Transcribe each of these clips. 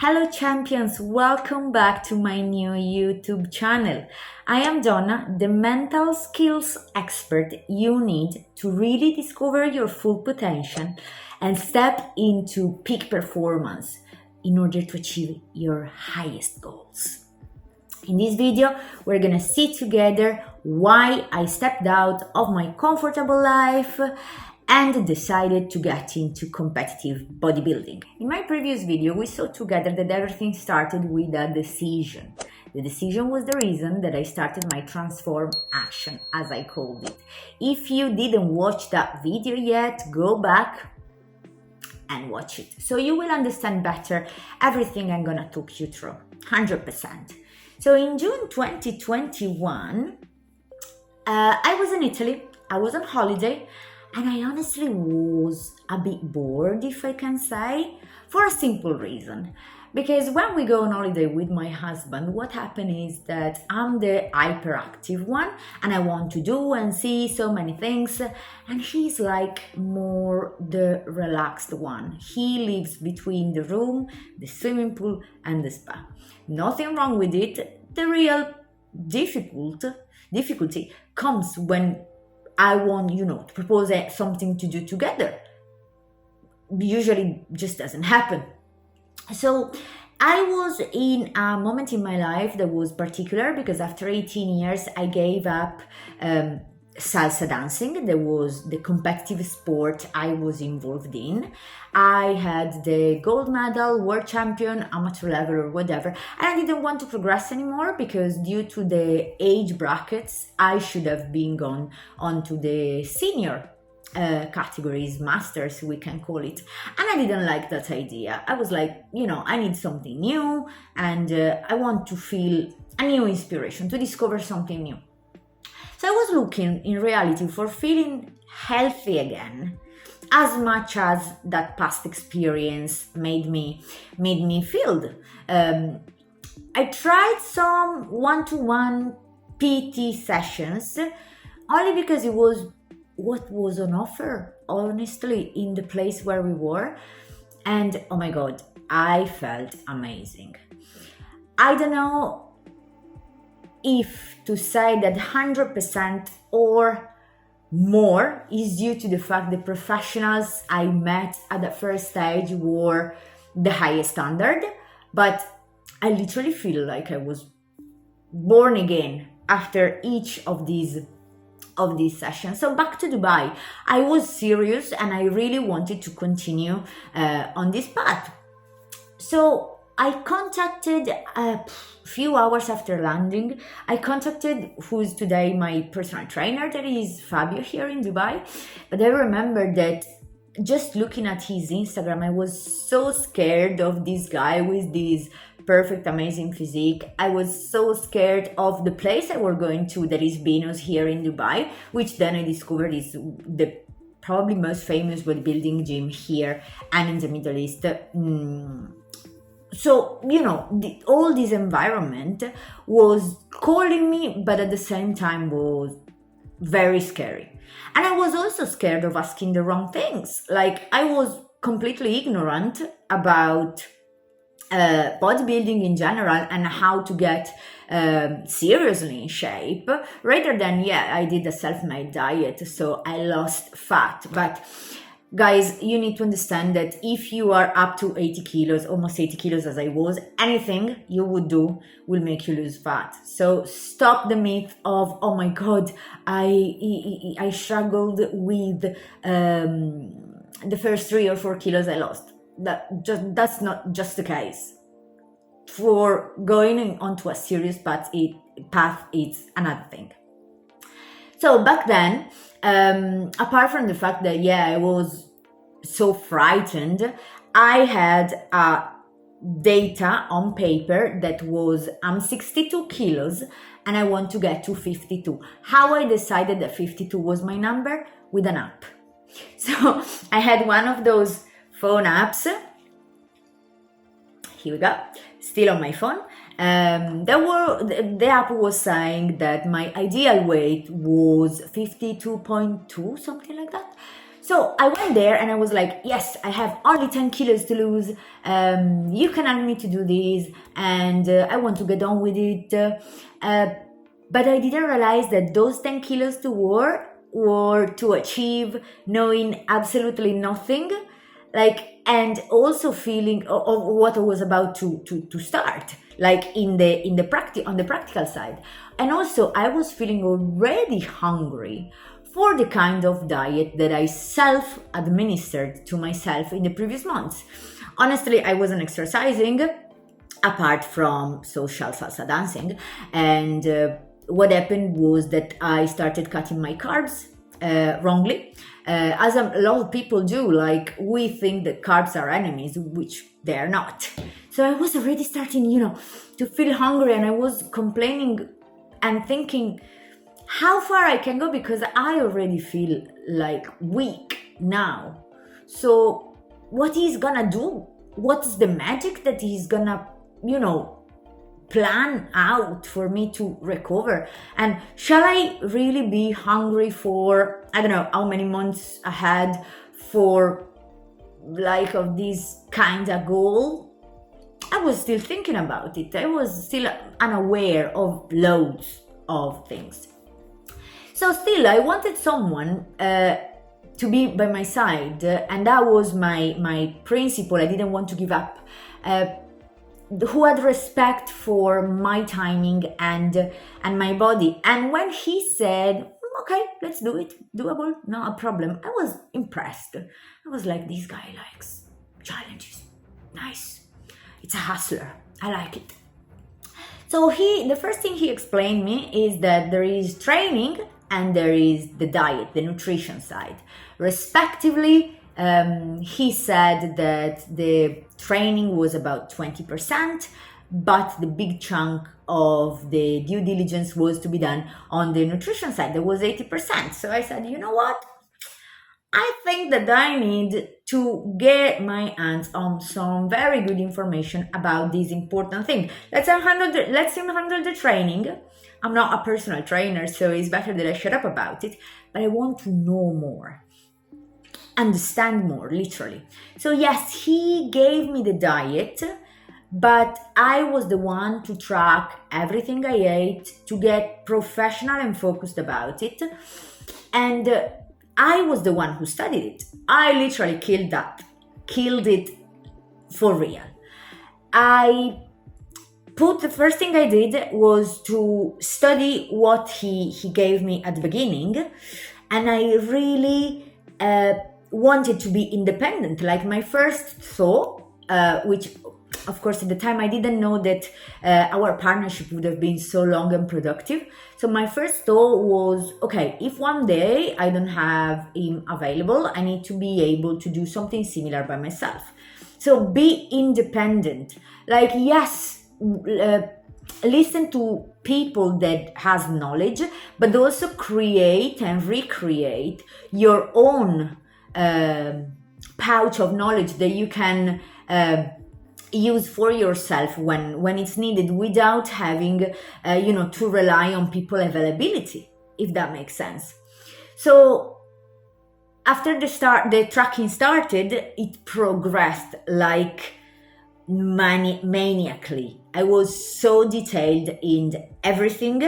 Hello champions, welcome back to my new YouTube channel. I am Donna, the mental skills expert you need to really discover your full potential and step into peak performance in order to achieve your highest goals. In this video, we're gonna see together why I stepped out of my comfortable life and decided to get into competitive bodybuilding. In my previous video, we saw together that everything started with a decision. The decision was the reason that I started my transform action, as I called it. If you didn't watch that video yet, go back and watch it. So you will understand better everything I'm gonna talk you through, 100%. So in June 2021, I was in Italy, I was on holiday, and I honestly was a bit bored, if I can say, for a simple reason. Because when we go on holiday with my husband, what happens is that I'm the hyperactive one and I want to do and see so many things, and he's like more the relaxed one. He lives between the room, the swimming pool and the spa. Nothing wrong with it. The real difficulty comes when I want, to propose something to do together. Usually just doesn't happen. So I was in a moment in my life that was particular because after 18 years, I gave up salsa dancing. That was the competitive sport I was involved in. I had the gold medal, world champion, amateur level or whatever, and I didn't want to progress anymore because due to the age brackets, I should have been gone on to the senior categories, masters we can call it, and I didn't like that idea. I was like, I need something new and I want to feel a new inspiration, to discover something new. So I was looking in reality for feeling healthy again, as much as that past experience made me feel. I tried some one-to-one PT sessions only because it was what was on offer, honestly, in the place where we were. And oh my God, I felt amazing. I don't know if to say that 100% or more is due to the fact the professionals I met at the first stage were the highest standard, but I literally feel like I was born again after each of these sessions. So back to Dubai, I was serious and I really wanted to continue on this path. So I contacted a few hours after landing, I contacted who's today my personal trainer, that is Fabio here in Dubai. But I remember that just looking at his Instagram, I was so scared of this guy with this perfect, amazing physique. I was so scared of the place I were going to, that is Benos here in Dubai, which then I discovered is the probably most famous bodybuilding gym here and in the Middle East. So, all this environment was calling me, but at the same time was very scary. And I was also scared of asking the wrong things. Like, I was completely ignorant about bodybuilding in general and how to get seriously in shape, rather than, I did a self-made diet, so I lost fat. But guys, you need to understand that if you are up to 80 kilos, almost 80 kilos as I was, anything you would do will make you lose fat. So stop the myth of, oh my God, I struggled with the first 3 or 4 kilos I lost. That's not just the case. For going onto a serious path, it's another thing. So back then, apart from the fact that I was so frightened, I had data on paper that was I'm 62 kilos and I want to get to 52. How I decided that 52 was my number? With an app. So I had one of those phone apps. Here we go, still on my phone. The app was saying that my ideal weight was 52.2, something like that. So I went there and I was like, yes, I have only 10 kilos to lose. You can help me to do this, and I want to get on with it. But I didn't realize that those 10 kilos to were to achieve knowing absolutely nothing, and also feeling of what I was about to start, like on the practical side. And also I was feeling already hungry for the kind of diet that I self-administered to myself in the previous months. Honestly, I wasn't exercising apart from social salsa dancing, and what happened was that I started cutting my carbs wrongly, as a lot of people do. Like, we think that carbs are enemies, which they are not. So I was already starting, to feel hungry, and I was complaining and thinking how far I can go, because I already feel like weak now. So what he's gonna do? What's the magic that he's gonna, plan out for me to recover? And shall I really be hungry for, I don't know how many months ahead for of this kind of goal? I was still thinking about it. I was still unaware of loads of things. So still, I wanted someone to be by my side, and that was my principle. I didn't want to give up. Who had respect for my timing and my body. And when he said, okay, let's do it, doable, not a problem, I was impressed. I was like, this guy likes challenges. Nice. It's a hustler. I like it. So the first thing he explained me is that there is training and there is the diet, the nutrition side. Respectively, he said that the training was about 20%, but the big chunk of the due diligence was to be done on the nutrition side. There was 80%. So I said, you know what? I think that I need to get my hands on some very good information about this important thing. Let's handle the training. I'm not a personal trainer, so it's better that I shut up about it, but I want to know more. Understand more, literally. So yes, he gave me the diet, but I was the one to track everything I ate, to get professional and focused about it, and I was the one who studied it. I literally killed it for real. The first thing I did was to study what he gave me at the beginning, and I really wanted to be independent. Like, my first thought, which of course at the time I didn't know that our partnership would have been so long and productive. So my first thought was, okay, if one day I don't have him available, I need to be able to do something similar by myself. So be independent. Like, yes, listen to people that has knowledge, but also create and recreate your own pouch of knowledge that you can use for yourself when it's needed, without having to rely on people availability, if that makes sense. So after the tracking started, it progressed like maniacally. I was so detailed in everything,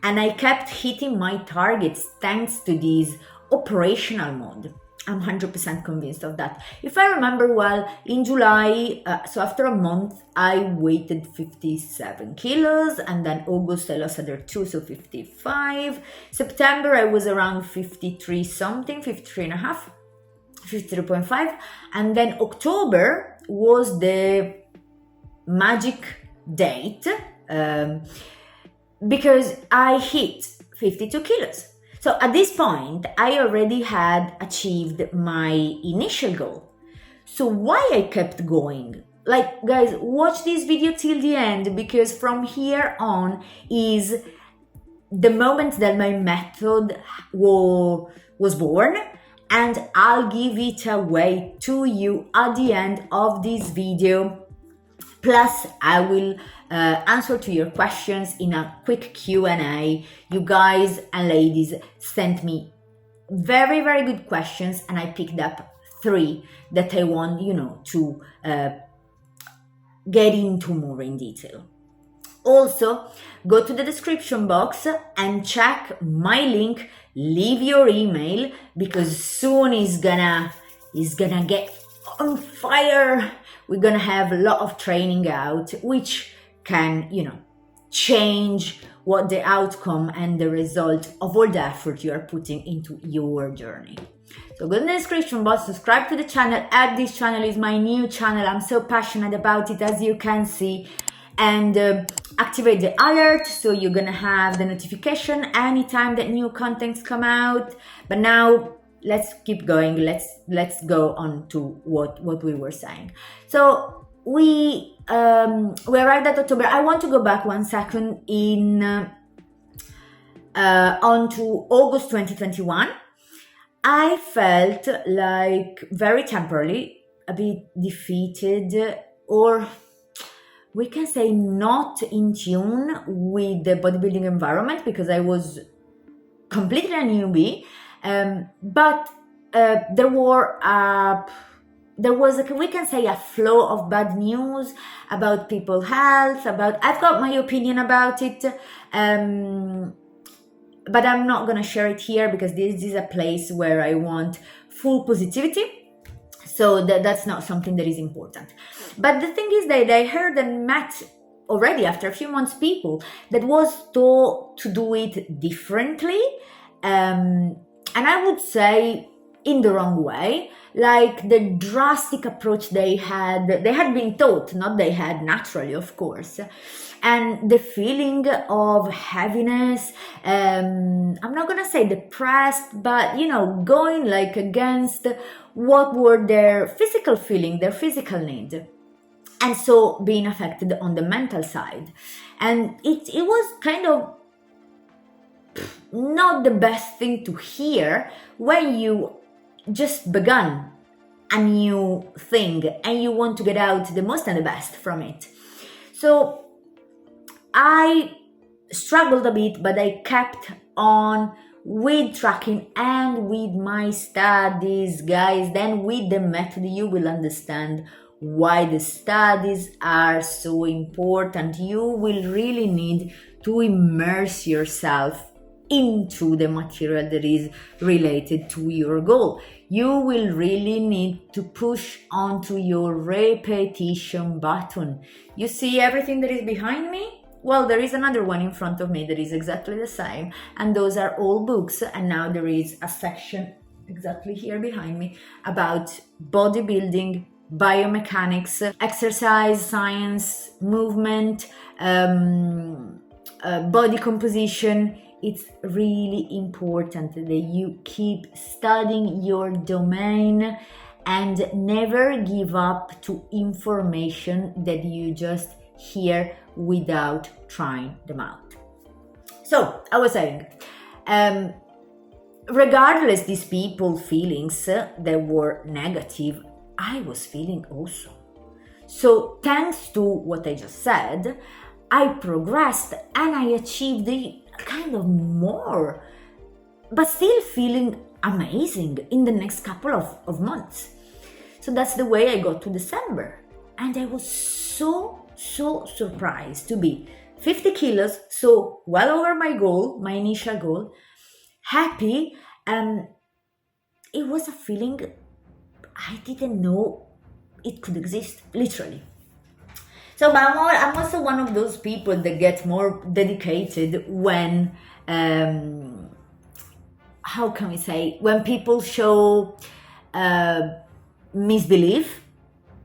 and I kept hitting my targets thanks to this operational mode. I'm 100% convinced of that. If I remember well, in July, so after a month, I weighted 57 kilos, and then August I lost another 2, so 55. September I was around 53 something, 53 and a half, 53.5, and then October was the magic date because I hit 52 kilos. So at this point, I already had achieved my initial goal. So why I kept going? Like, guys, watch this video till the end, because from here on is the moment that my method was born, and I'll give it away to you at the end of this video. Plus, I will answer to your questions in a quick Q&A. You guys and ladies sent me very, very good questions, and I picked up 3 that I want, to get into more in detail. Also, go to the description box and check my link, leave your email, because soon is gonna get on fire. We're gonna have a lot of training out, which can, change what the outcome and the result of all the effort you are putting into your journey. So go to the description box, subscribe to the channel, add this channel is my new channel. I'm so passionate about it, as you can see. And activate the alert so you're gonna have the notification anytime that new contents come out. But now let's keep going. Let's go on to what we were saying. So we arrived at October. I want to go back 1 second onto August 2021. I felt like very temporarily a bit defeated, or we can say not in tune with the bodybuilding environment, because I was completely a newbie. But there was, we can say, a flow of bad news about people's health. I've got my opinion about it, but I'm not gonna share it here because this is a place where I want full positivity. So that's not something that is important. But the thing is that I heard and met already after a few months people that was taught to do it differently. And I would say in the wrong way, like the drastic approach they had been taught, not they had naturally, of course. And the feeling of heaviness, I'm not gonna say depressed, but going like against what were their physical feeling, their physical need. And so being affected on the mental side. And it was kind of not the best thing to hear when you just begun a new thing and you want to get out the most and the best from it. So I struggled a bit, but I kept on with tracking and with my studies, guys. Then with the method, you will understand why the studies are so important. You will really need to immerse yourself into the material that is related to your goal. You will really need to push onto your repetition button. You see everything that is behind me? Well, there is another one in front of me that is exactly the same, and those are all books. And now there is a section exactly here behind me about bodybuilding, biomechanics, exercise science, movement, body composition. It's really important that you keep studying your domain and never give up to information that you just hear without trying them out. So I was saying, regardless these people feelings that were negative, I was feeling also. So thanks to what I just said, I progressed and I achieved the kind of more, but still feeling amazing in the next couple of months. So that's the way I got to December. And I was so surprised to be 50 kilos, so well over my goal, my initial goal, happy. It was a feeling I didn't know it could exist, literally. So I'm also one of those people that get more dedicated when, how can we say, when people show misbelief,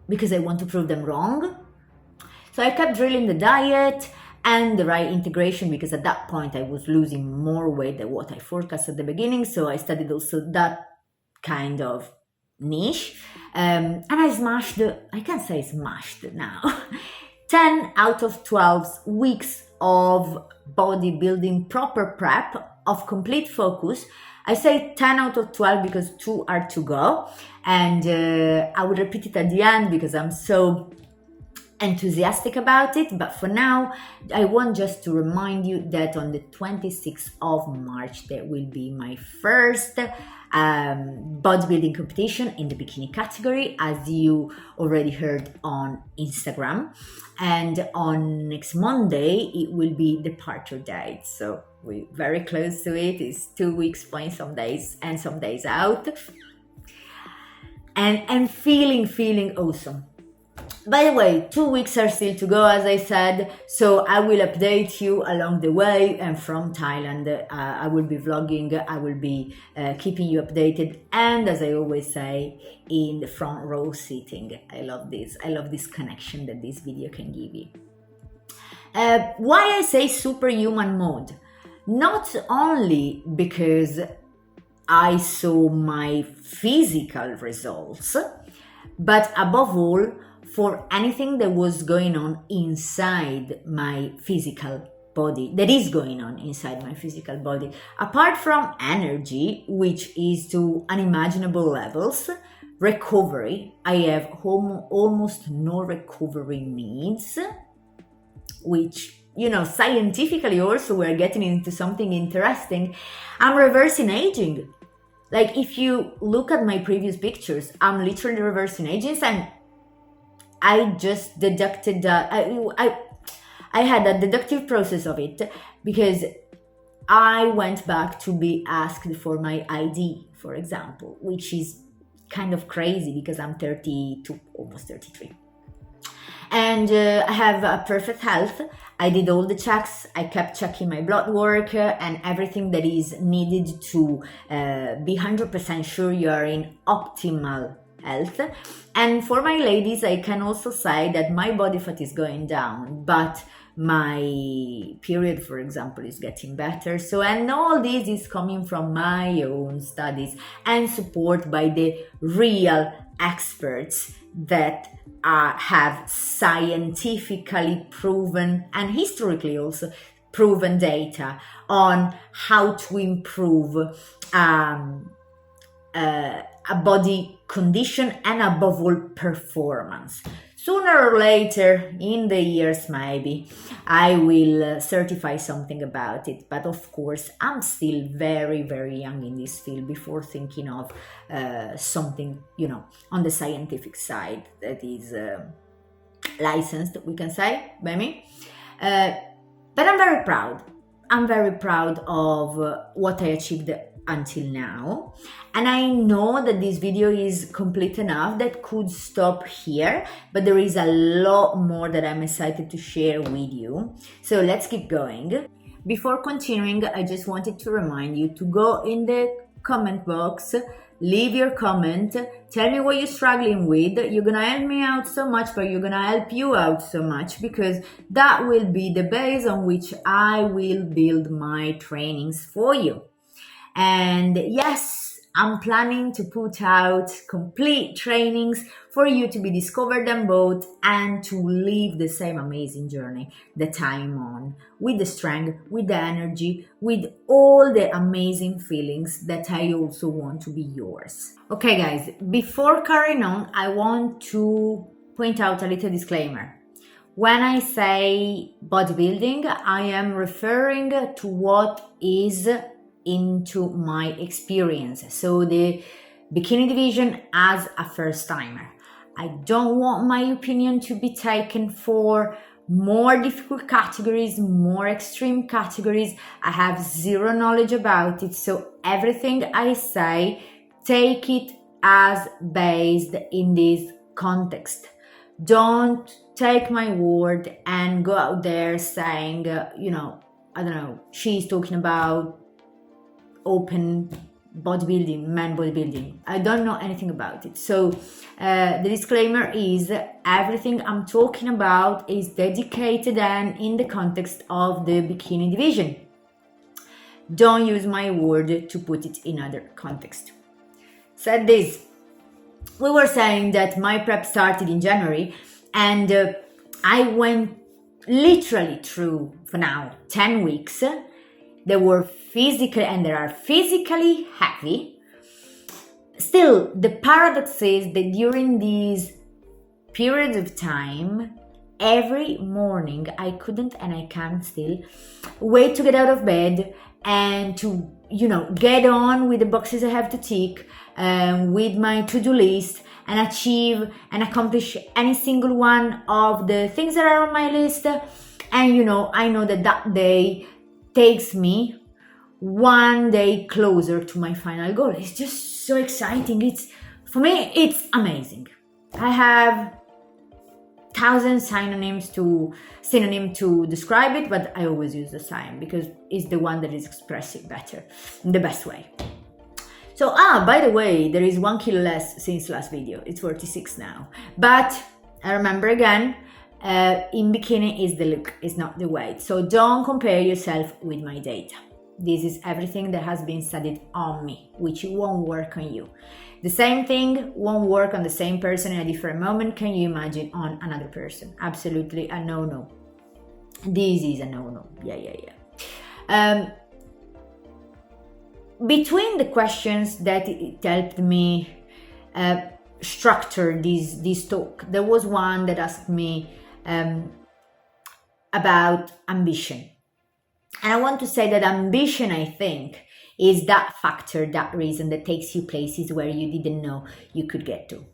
because I want to prove them wrong. So I kept drilling the diet and the right integration, because at that point I was losing more weight than what I forecast at the beginning. So I studied also that kind of niche. And I smashed, I can say smashed now, 10 out of 12 weeks of bodybuilding proper prep of complete focus. I say 10 out of 12 because 2 are to go. And I will repeat it at the end because I'm so enthusiastic about it, but for now I want just to remind you that on the 26th of March there will be my first bodybuilding competition in the bikini category, as you already heard on Instagram, and on next Monday it will be departure date, so we're very close to it. It's 2 weeks point some days and some days out, and feeling awesome. By the way, 2 weeks are still to go, as I said, so I will update you along the way. And from Thailand, I will be vlogging, I will be keeping you updated, and as I always say, in the front row sitting. I love this connection that this video can give you. Why I say superhuman mode? Not only because I saw my physical results, but above all, for anything that was going on inside my physical body, that is going on inside my physical body. Apart from energy, which is to unimaginable levels, recovery, I have almost no recovery needs, which, you know, scientifically also we're getting into something interesting. I'm reversing aging. Like, if you look at my previous pictures, I'm literally reversing aging, and I just deducted that I had a deductive process of it, because I went back to be asked for my ID, for example, which is kind of crazy because I'm 32, almost 33. And I have a perfect health. I did all the checks. I kept checking my blood work and everything that is needed to be 100% sure you are in optimal health. And for my ladies, I can also say that my body fat is going down, but my period, for example, is getting better. So, and all this is coming from my own studies and support by the real experts that have scientifically proven and historically also proven data on how to improve a body condition and above all performance. Sooner or later in the years, maybe I will certify something about it, but of course I'm still very, very young in this field before thinking of something, you know, on the scientific side that is licensed, we can say, by me. But I'm very proud. I'm very proud of what I achieved until now, and I know that this video is complete enough that could stop here, but there is a lot more that I'm excited to share with you, so let's keep going. Before continuing, I just wanted to remind you to go in the comment box, leave your comment, tell me what you're struggling with. You're gonna help me out so much, but you're gonna help you out so much, because that will be the base on which I will build my trainings for you. And yes, I'm planning to put out complete trainings for you to be discovered and bought, and to live the same amazing journey that I'm on, with the strength, with the energy, with all the amazing feelings that I also want to be yours. Okay guys, before carrying on, I want to point out a little disclaimer. When I say bodybuilding, I am referring to what is into my experience, so the bikini division as a first timer. I don't want my opinion to be taken for more difficult categories, more extreme categories. I have zero knowledge about it, so everything I say, take it as based in this context. Don't take my word and go out there saying, you know, I don't know, she's talking about open bodybuilding, man bodybuilding. I don't know anything about it. So the disclaimer is everything I'm talking about is dedicated and in the context of the bikini division. Don't use my word to put it in other context. Said this, we were saying that my prep started in January, and I went literally through, for now, 10 weeks. They were physically, and they are physically heavy. Still, the paradox is that during these periods of time, every morning I couldn't, and I can't still, wait to get out of bed and to, get on with the boxes I have to tick, with my to-do list, and achieve and accomplish any single one of the things that are on my list. And I know that day takes me one day closer to my final goal. It's just so exciting. For me, it's amazing. I have 1,000 synonyms to describe it, but I always use the sign because it's the one that is expressing better, in the best way. So, by the way, there is 1 kilo less since last video. It's 46 now. But I remember again, in bikini is the look, is not the weight. So don't compare yourself with my data. This is everything that has been studied on me, which won't work on you. The same thing won't work on the same person in a different moment. Can you imagine on another person? Absolutely a no-no. This is a no-no. Yeah. Between the questions that it helped me structure this talk, there was one that asked me about ambition. And I want to say that ambition, I think, is that factor, that reason that takes you places where you didn't know you could get to.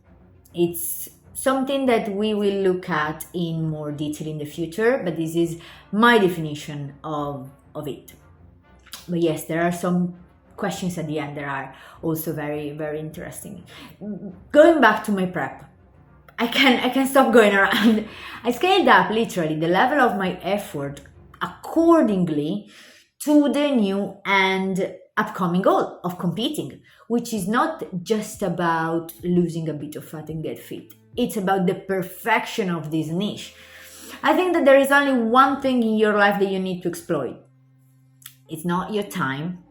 It's something that we will look at in more detail in the future, but this is my definition of it. But yes, there are some questions at the end that are also very, very interesting. Going back to my prep, I can stop going around. I scaled up literally the level of my effort accordingly to the new and upcoming goal of competing, which is not just about losing a bit of fat and get fit. It's about the perfection of this niche. I think that there is only one thing in your life that you need to exploit. It's not your time,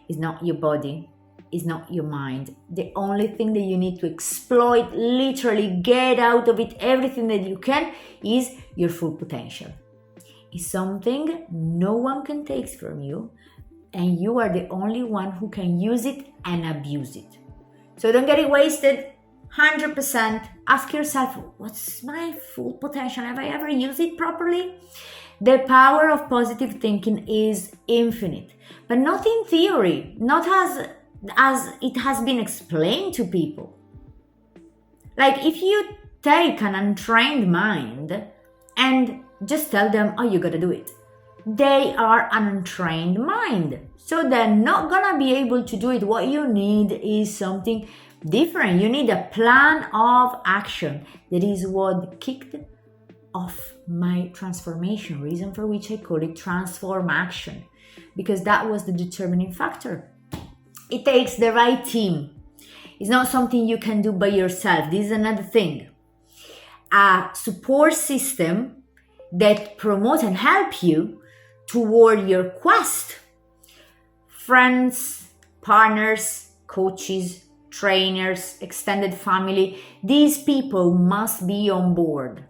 it's not your body, it's not your mind. The only thing that you need to exploit, literally get out of it everything that you can, is your full potential. It's something no one can take from you, and you are the only one who can use it and abuse it. So don't get it wasted. 100%. Ask yourself, what's my full potential? Have I ever used it properly? The power of positive thinking is infinite, but not in theory, not as it has been explained to people. Like if you take an untrained mind and just tell them, oh, you gotta do it. They are an untrained mind, so they're not gonna be able to do it. What you need is something different. You need a plan of action. That is what kicked off my transformation, reason for which I call it transform action, because that was the determining factor. It takes the right team. It's not something you can do by yourself. This is another thing. A support system that promotes and help you toward your quest. Friends, partners, coaches, trainers, extended family, these people must be on board,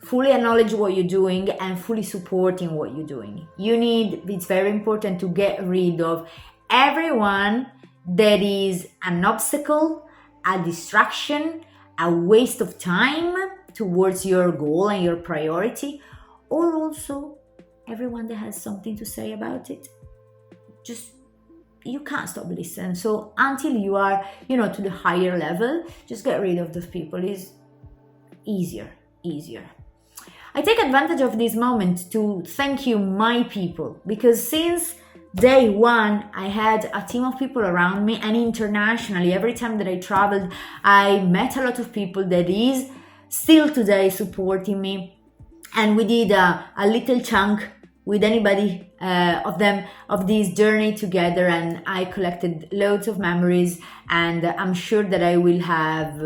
fully acknowledge what you're doing and fully supporting what you're doing. It's very important to get rid of everyone that is an obstacle, a distraction, a waste of time towards your goal and your priority, or also everyone that has something to say about it. You can't stop listening. So until you are, to the higher level, just get rid of those people. Is easier. I take advantage of this moment to thank you, my people, because since day one, I had a team of people around me, and internationally, every time that I traveled, I met a lot of people that is still today supporting me, and we did a little chunk with anybody of them of this journey together, and I collected loads of memories, and I'm sure that I will have,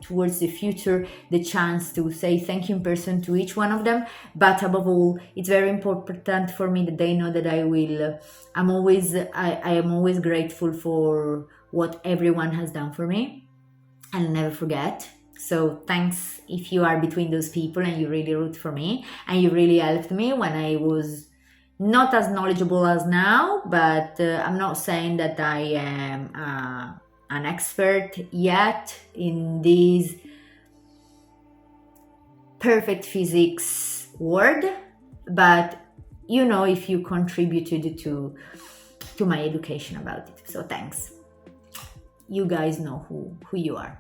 towards the future, the chance to say thank you in person to each one of them. But above all, it's very important for me that they know that I am always grateful for what everyone has done for me, and I'll never forget. So thanks if you are between those people and you really root for me and you really helped me when I was not as knowledgeable as now, but I'm not saying that I am an expert yet in this perfect physics word, but you know, if you contributed to my education about it. So thanks. You guys know who you are.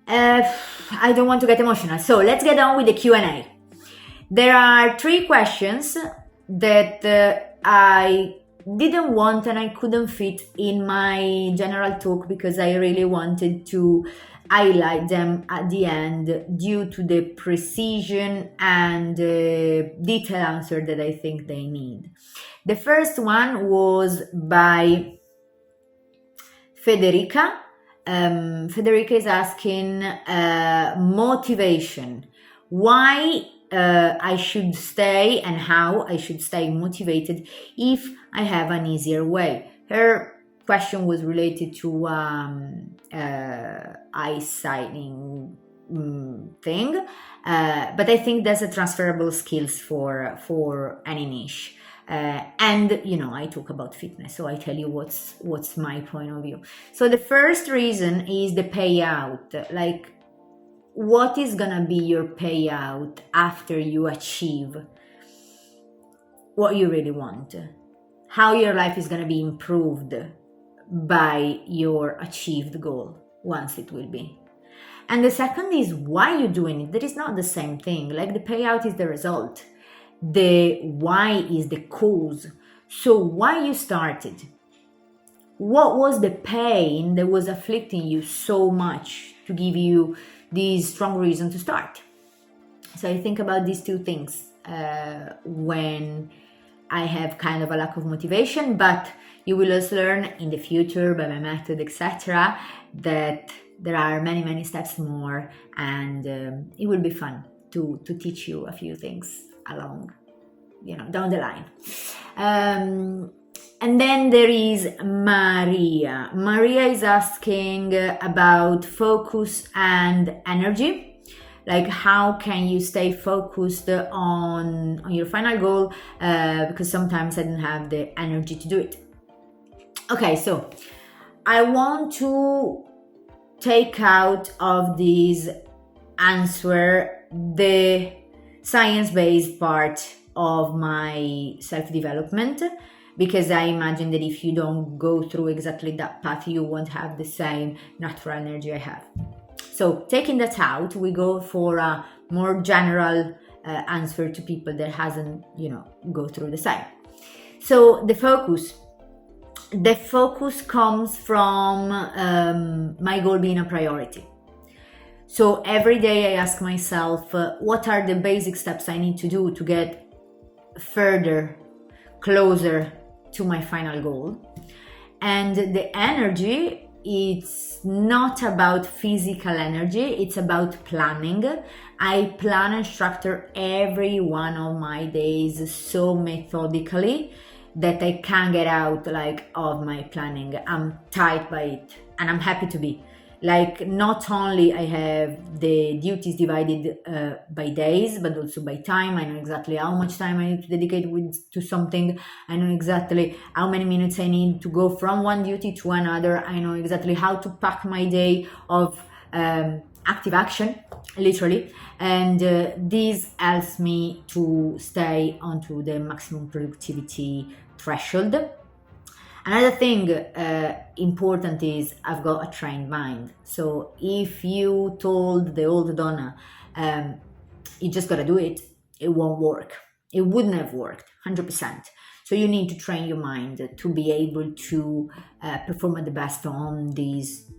I don't want to get emotional, so let's get on with the Q&A. There are 3 questions that I didn't want and I couldn't fit in my general talk because I really wanted to highlight them at the end due to the precision and detailed answer that I think they need. The first one was by Federica. Federica is asking motivation. Why I should stay and how I should stay motivated if I have an easier way. Her question was related to eyesighting thing, but I think there's a transferable skills for any niche. And you know, I talk about fitness, so I tell you what's my point of view. So the first reason is the payout. Like, what is gonna be your payout after you achieve what you really want? How your life is gonna be improved by your achieved goal, once it will be. And the second is why you're doing it. That is not the same thing. Like, the payout is the result. The why is the cause. So why you started? What was the pain that was afflicting you so much to give you this strong reason to start? So I think about these 2 things when I have kind of a lack of motivation, but you will also learn in the future by my method, etc., that there are many steps more, and it will be fun to teach you a few things along, you know, down the line. And then there is Maria. Maria is asking about focus and energy. Like, how can you stay focused on your final goal? Because sometimes I don't have the energy to do it. Okay, so I want to take out of this answer the science-based part of my self-development, because I imagine that if you don't go through exactly that path, you won't have the same natural energy I have. So taking that out, we go for a more general answer to people that hasn't, you know, go through the same. So the focus comes from my goal being a priority. So every day I ask myself, what are the basic steps I need to do to get further, closer to my final goal? And the energy, it's not about physical energy, it's about planning. I plan and structure every one of my days so methodically that I can't get out of my planning. I'm tied by it, and I'm happy to be. Like, not only I have the duties divided by days, but also by time. I know exactly how much time I need to dedicate to something. I know exactly how many minutes I need to go from one duty to another. I know exactly how to pack my day of active action, literally. And this helps me to stay onto the maximum productivity threshold. Another thing important is I've got a trained mind. So if you told the old Donna, you just gotta do it, it won't work. It wouldn't have worked, 100%. So you need to train your mind to be able to perform at the best on these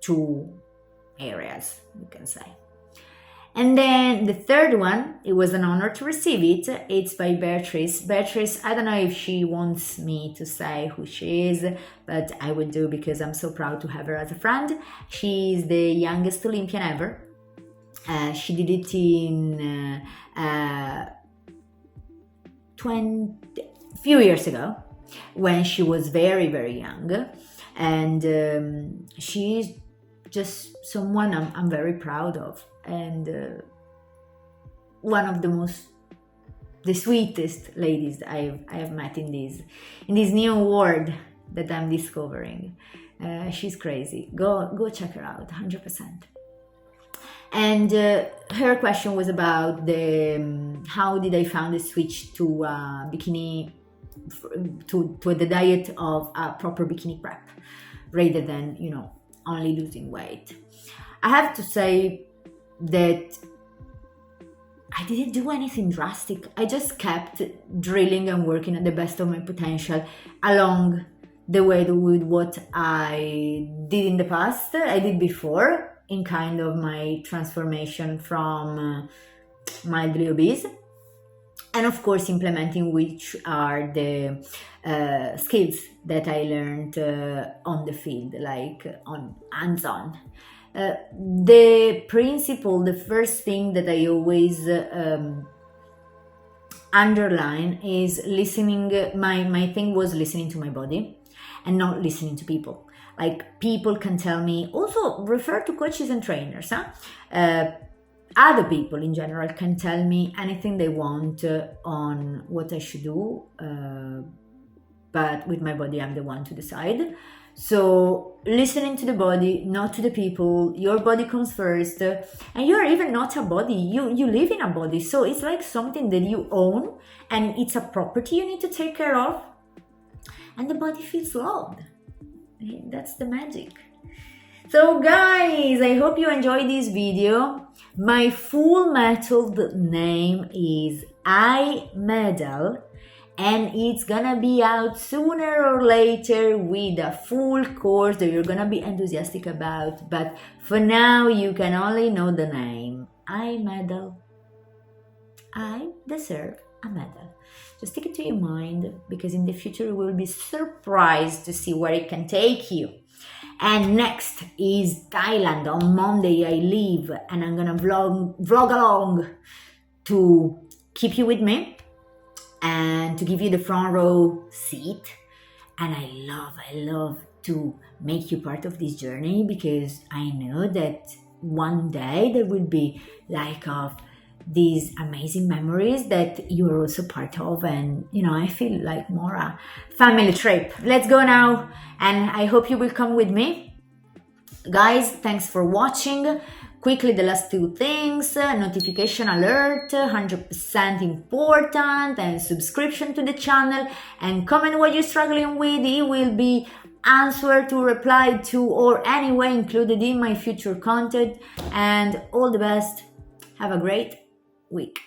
2 areas, you can say. And then the third one, it was an honor to receive it. It's by Beatrice. Beatrice, I don't know if she wants me to say who she is, but I would do because I'm so proud to have her as a friend. She is the youngest Olympian ever. She did it in few years ago when she was very, very young. And she's just someone I'm very proud of. And one of the sweetest ladies I have met in this new world that I'm discovering. She's crazy. Go check her out, 100%. And her question was about the how did I found the switch to bikini, to the diet of a proper bikini prep, rather than, you know, only losing weight. I have to say that I didn't do anything drastic. I just kept drilling and working at the best of my potential along the way with what I did in the past, I did before, in kind of my transformation from mildly obese. And of course, implementing which are the skills that I learned on the field, like on hands-on. The principle, the first thing that I always underline is listening. My thing was listening to my body and not listening to people. Like, people can tell me, also refer to coaches and trainers, other people in general can tell me anything they want on what I should do, but with my body, I'm the one to decide. So listening to the body, not to the people. Your body comes first, and you're even not a body. You live in a body, so it's like something that you own, and it's a property you need to take care of, and the body feels loved. That's the magic. So guys, I hope you enjoyed this video. My full method name is I Medal, and it's gonna be out sooner or later with a full course that you're gonna be enthusiastic about. But for now, you can only know the name. I Medal. I deserve a medal. Just take it to your mind, because in the future you will be surprised to see where it can take you. And next is Thailand. On Monday I leave, and I'm gonna vlog along to keep you with me and to give you the front row seat. And I love to make you part of this journey, because I know that one day there will be like of these amazing memories that you're also part of, and you know, I feel like more a family trip. Let's go now, and I hope you will come with me. Guys, thanks for watching. Quickly, the last two things: notification alert, 100% important, and subscription to the channel, and comment what you're struggling with. It will be answered to, replied to, or anyway included in my future content. And all the best. Have a great week.